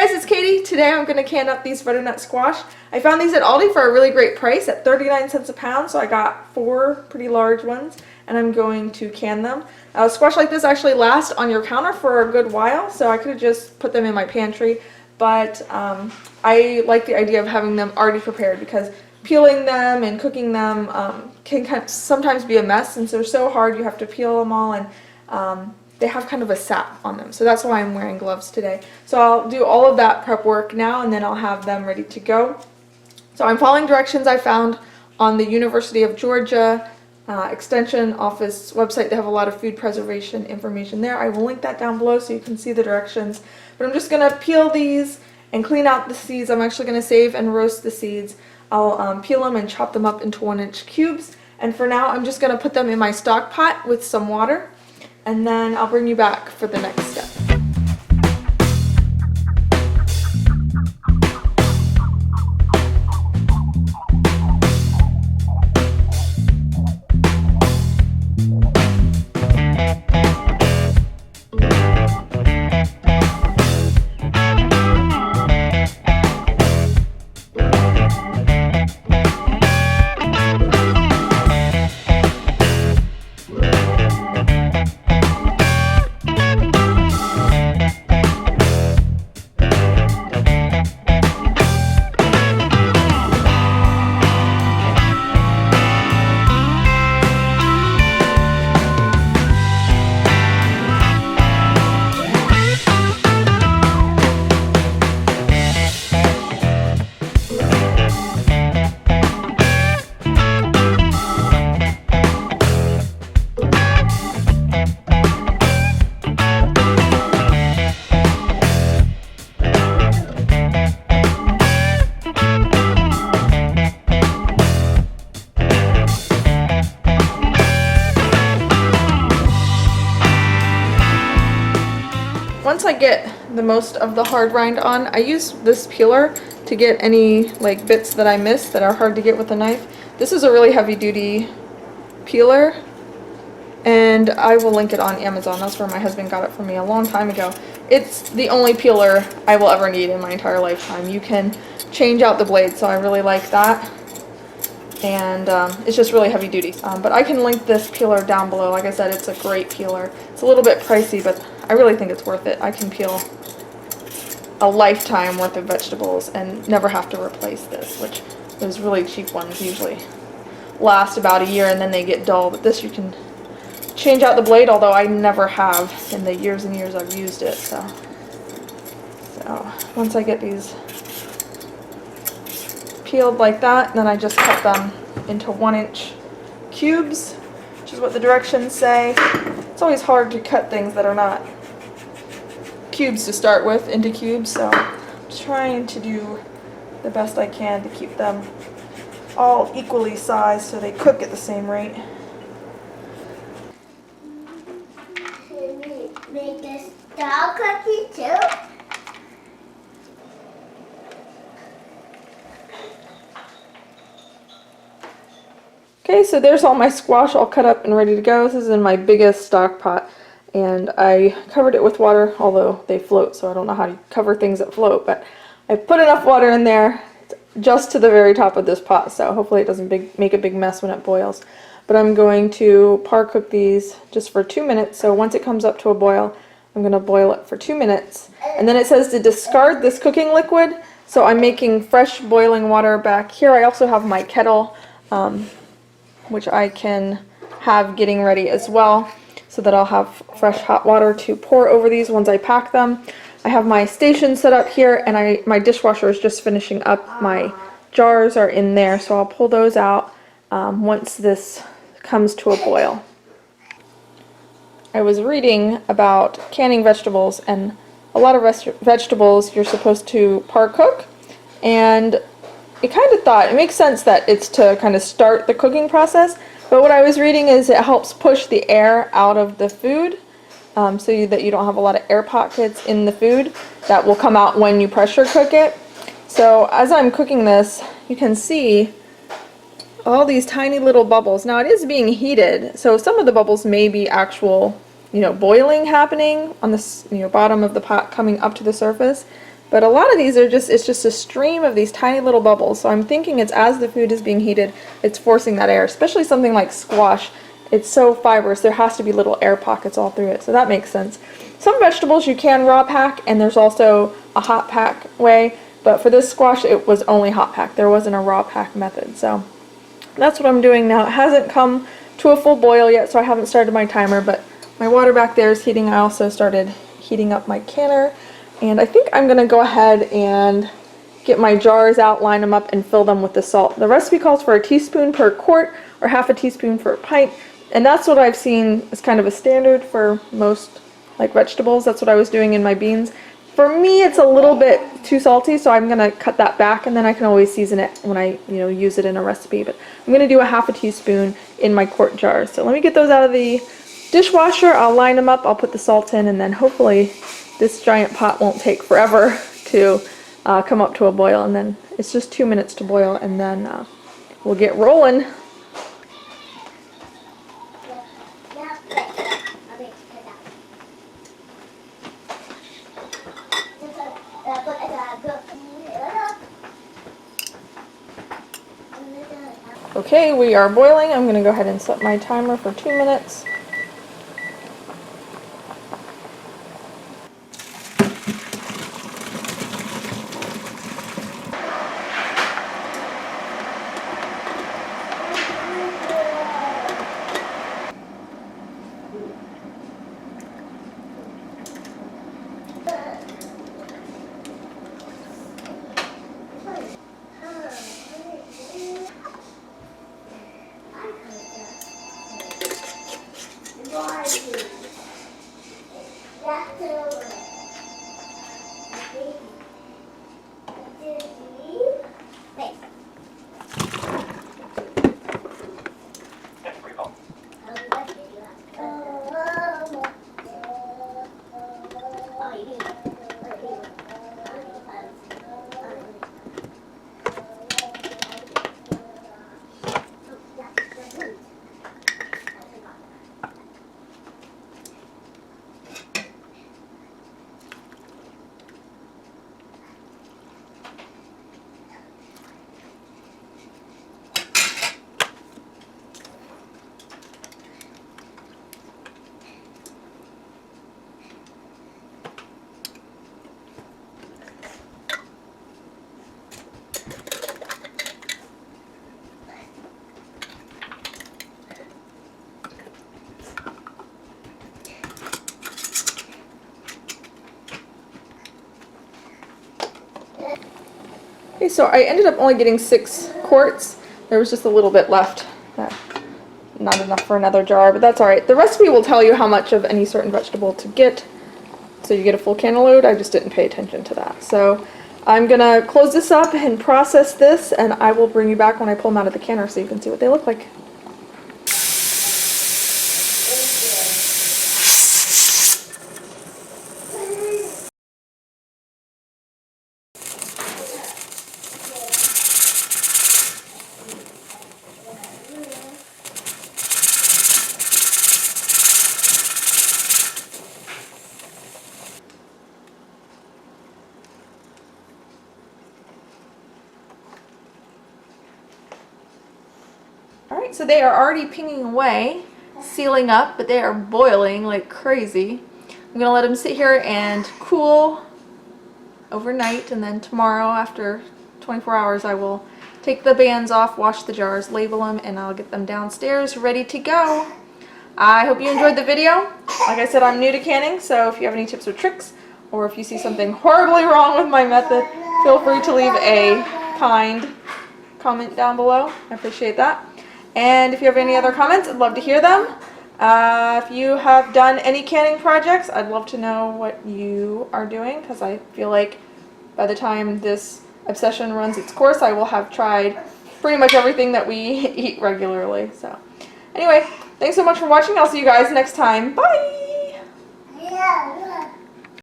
Hey guys, it's Katie. Today I'm going to can up these butternut squash. I found these at Aldi for a really great price at 39 cents a pound, so I got 4 pretty large ones, and I'm going to can them. Squash like this actually last on your counter for a good while, so I could have just put them in my pantry, but I like the idea of having them already prepared because peeling them and cooking them can sometimes be a mess since they're so hard. You have to peel them all, and they have kind of a sap on them, so that's why I'm wearing gloves today. So I'll do all of that prep work now, and then I'll have them ready to go. So I'm following directions I found on the University of Georgia Extension Office website. They have a lot of food preservation information there. I will link that down below so you can see the directions. But I'm just going to peel these and clean out the seeds. I'm actually going to save and roast the seeds. I'll peel them and chop them up into 1-inch cubes. And for now, I'm just going to put them in my stock pot with some water. And then I'll bring you back for the next step. Once I get the most of the hard rind on, I use this peeler to get any like bits that I miss that are hard to get with a knife. This is a really heavy duty peeler, and I will link it on Amazon. That's where my husband got it for me a long time ago. It's the only peeler I will ever need in my entire lifetime. You can change out the blade, so I really like that. And it's just really heavy duty. But I can link this peeler down below. Like I said, it's a great peeler. It's a little bit pricey, but I really think it's worth it. I can peel a lifetime worth of vegetables and never have to replace this, which those really cheap ones usually last about a year and then they get dull. But this you can change out the blade, although I never have in the years and years I've used it. So once I get these peeled like that, then I just cut them into 1-inch cubes, which is what the directions say. It's always hard to cut things that are not cubes to start with into cubes, so I'm just trying to do the best I can to keep them all equally sized so they cook at the same rate. Should we make a star cookie too? Okay, so there's all my squash all cut up and ready to go. This is in my biggest stock pot, and I covered it with water, although they float, so I don't know how to cover things that float, but I put enough water in there just to the very top of this pot, so hopefully it doesn't make a big mess when it boils. But I'm going to par cook these just for 2 minutes, so once it comes up to a boil, I'm going to boil it for 2 minutes. And then it says to discard this cooking liquid, so I'm making fresh boiling water back here. I also have my kettle, which I can have getting ready as well, so that I'll have fresh hot water to pour over these once I pack them. I have my station set up here, and my dishwasher is just finishing up. My jars are in there, so I'll pull those out once this comes to a boil. I was reading about canning vegetables, and a lot of vegetables you're supposed to par cook, and I kind of thought it makes sense that it's to kind of start the cooking process, but what I was reading is it helps push the air out of the food, so that you don't have a lot of air pockets in the food that will come out when you pressure cook it. So as I'm cooking this, you can see all these tiny little bubbles. Now it is being heated, so some of the bubbles may be actual, boiling happening on the, bottom of the pot coming up to the surface. But a lot of these are just, it's just a stream of these tiny little bubbles. So I'm thinking it's as the food is being heated, it's forcing that air, especially something like squash. It's so fibrous, there has to be little air pockets all through it, so that makes sense. Some vegetables you can raw pack, and there's also a hot pack way, but for this squash it was only hot pack. There wasn't a raw pack method, so that's what I'm doing now. It hasn't come to a full boil yet, so I haven't started my timer, but my water back there is heating. I also started heating up my canner, and I think I'm gonna go ahead and get my jars out, line them up, and fill them with the salt. The recipe calls for a teaspoon per quart or half a teaspoon for a pint, and that's what I've seen is kind of a standard for most like vegetables. That's what I was doing in my beans. For me, it's a little bit too salty, so I'm gonna cut that back, and then I can always season it when I, use it in a recipe. But I'm gonna do a half a teaspoon in my quart jars. So let me get those out of the dishwasher. I'll line them up, I'll put the salt in, and then hopefully this giant pot won't take forever to come up to a boil. And then it's just 2 minutes to boil, and then we'll get rolling. Okay, we are boiling. I'm going to go ahead and set my timer for 2 minutes. Okay, so I ended up only getting 6 quarts. There was just a little bit left. Not enough for another jar, but that's alright. The recipe will tell you how much of any certain vegetable to get, so you get a full can of load. I just didn't pay attention to that. So I'm gonna close this up and process this, and I will bring you back when I pull them out of the canner so you can see what they look like. Alright, so they are already pinging away, sealing up, but they are boiling like crazy. I'm going to let them sit here and cool overnight, and then tomorrow after 24 hours I will take the bands off, wash the jars, label them, and I'll get them downstairs ready to go. I hope you enjoyed the video. Like I said, I'm new to canning, so if you have any tips or tricks, or if you see something horribly wrong with my method, feel free to leave a kind comment down below. I appreciate that. And if you have any other comments, I'd love to hear them. If you have done any canning projects, I'd love to know what you are doing, because I feel like by the time this obsession runs its course, I will have tried pretty much everything that we eat regularly. So anyway, thanks so much for watching. I'll see you guys next time. Bye!